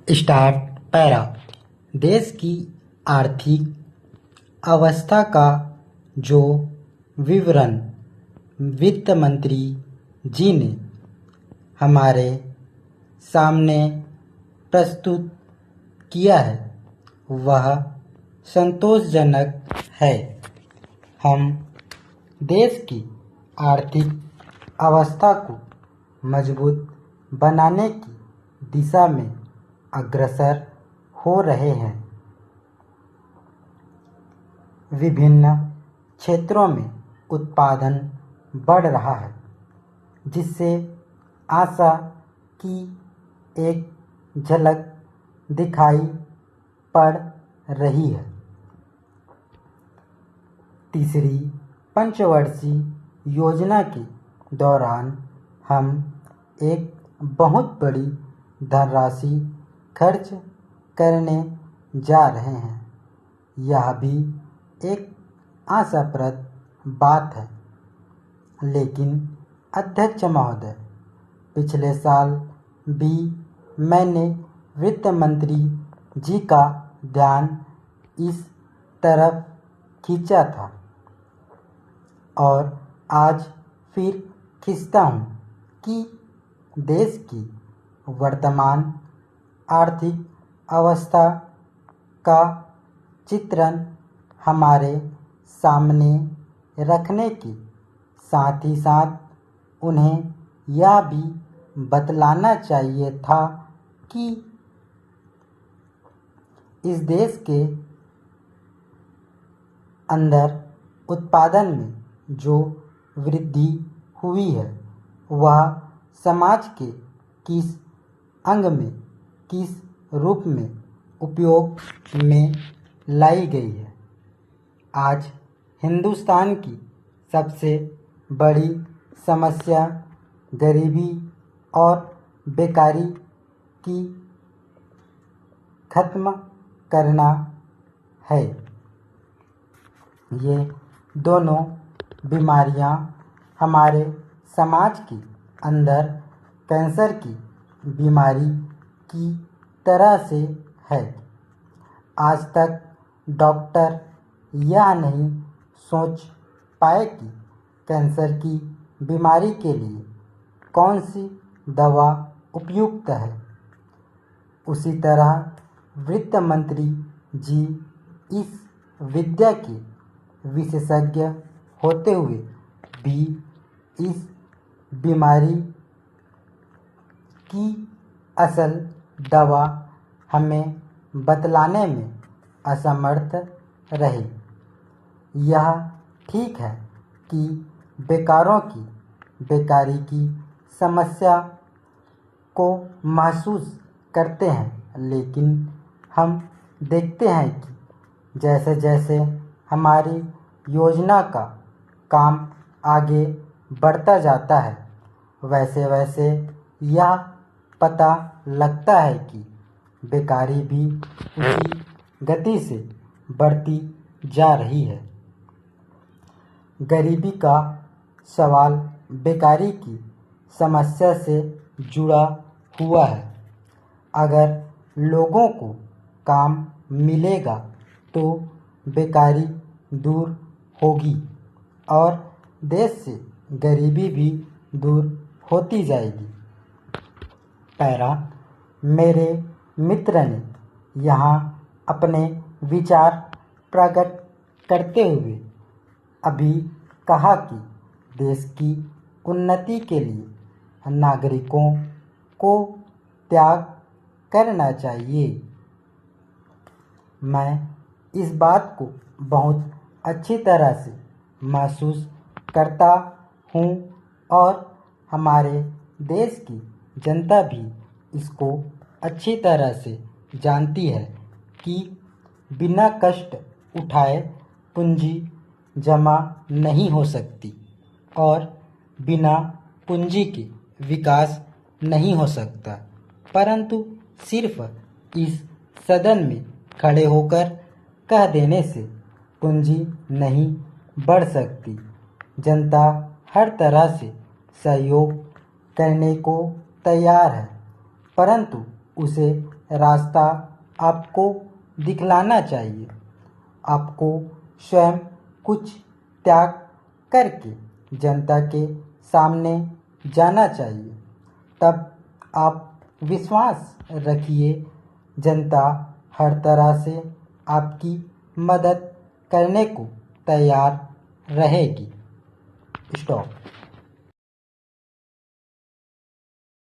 Start para. देश की आर्थिक अवस्था का जो विवरण वित्त मंत्री जी ने हमारे सामने प्रस्तुत किया है वह संतोषजनक है। हम देश की आर्थिक अवस्था को मजबूत बनाने की दिशा में अग्रसर हो रहे हैं। विभिन्न क्षेत्रों में उत्पादन बढ़ रहा है, जिससे आशा की एक झलक दिखाई पड़ रही है। तीसरी पंचवर्षीय योजना के दौरान हम एक बहुत बड़ी धनराशि खर्च करने जा रहे हैं। यह भी एक आशाप्रद बात है। लेकिन अध्यक्ष महोदय, पिछले साल भी मैंने वित्त मंत्री जी का ध्यान इस तरफ खींचा था और आज फिर खींचता हूँ कि देश की वर्तमान आर्थिक अवस्था का चित्रण हमारे सामने रखने के साथ ही साथ उन्हें यह भी बतलाना चाहिए था कि इस देश के अंदर उत्पादन में जो वृद्धि हुई है वह समाज के किस अंग में, किस रूप में उपयोग में लाई गई है। आज हिंदुस्तान की सबसे बड़ी समस्या गरीबी और बेकारी की खत्म करना है। ये दोनों बीमारियां हमारे समाज के अंदर कैंसर की बीमारी की तरह से है। आज तक डॉक्टर यह नहीं सोच पाए कि कैंसर की बीमारी के लिए कौन सी दवा उपयुक्त है। उसी तरह वित्त मंत्री जी इस विद्या के विशेषज्ञ होते हुए भी इस बीमारी की असल दवा हमें बतलाने में असमर्थ रहे। यह ठीक है कि बेकारों की बेकारी की समस्या को महसूस करते हैं, लेकिन हम देखते हैं कि जैसे जैसे हमारी योजना का काम आगे बढ़ता जाता है वैसे वैसे यह पता लगता है कि बेकारी भी उसी गति से बढ़ती जा रही है। गरीबी का सवाल बेकारी की समस्या से जुड़ा हुआ है। अगर लोगों को काम मिलेगा तो बेकारी दूर होगी और देश से गरीबी भी दूर होती जाएगी। पैरा। मेरे मित्र ने यहाँ अपने विचार प्रकट करते हुए अभी कहा कि देश की उन्नति के लिए नागरिकों को त्याग करना चाहिए। मैं इस बात को बहुत अच्छी तरह से महसूस करता हूँ और हमारे देश की जनता भी इसको अच्छी तरह से जानती है कि बिना कष्ट उठाए पूंजी जमा नहीं हो सकती और बिना पूंजी के विकास नहीं हो सकता। परंतु सिर्फ इस सदन में खड़े होकर कह देने से पूंजी नहीं बढ़ सकती। जनता हर तरह से सहयोग करने को तैयार है, परंतु उसे रास्ता आपको दिखलाना चाहिए। आपको स्वयं कुछ त्याग करके जनता के सामने जाना चाहिए। तब आप विश्वास रखिए, जनता हर तरह से आपकी मदद करने को तैयार रहेगी। स्टॉप।